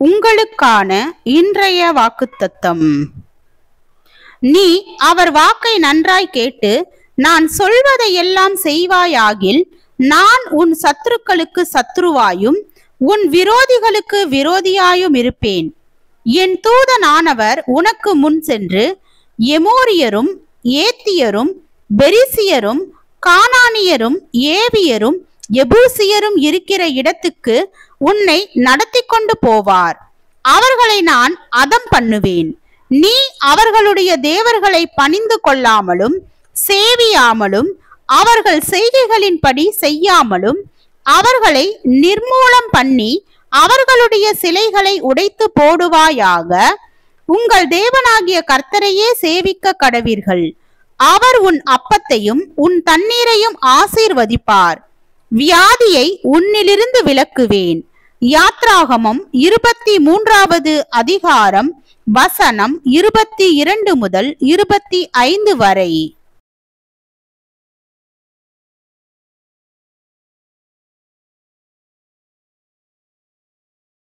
உங்களுக்கான இன்றைய வாக்குத்தத்தம். நீ அவர் வாக்கை நன்றாய் கேட்டு நான் சொல்வதையெல்லாம் செய்வாயாகில் நான் உன் சத்துருக்களுக்கு சத்துருவாயும் உன் விரோதிகளுக்கு விரோதியாயும் இருப்பேன். என் தூதனானவர் உனக்கு முன் சென்று எமோரியரும் ஏத்தியரும் பெரிசியரும் கானானியரும் ஏவியரும் எபூசியரும் இருக்கிற இடத்துக்கு உன்னை நடத்தி கொண்டு போவார். அவர்களை நான் அதம் பண்ணுவேன். நீ அவர்களுடைய தேவர்களை பணிந்து கொள்ளாமலும் சேவியாமலும் அவர்கள் செய்கைகளின்படி செய்யாமலும் அவர்களை நிர்மூலம் பண்ணி அவர்களுடைய சிலைகளை உடைத்து போடுவாயாக. உங்கள் தேவனாகிய கர்த்தரையே சேவிக்க கடவீர்கள். அவர் உன் அப்பத்தையும் உன் தண்ணீரையும் ஆசீர்வதிப்பார். வியாதியை உன்னிலிருந்து விலக்குவேன். யாத்ராகமம் 23வது அதிகாரம் வசனம் 22 முதல் 25 வரை.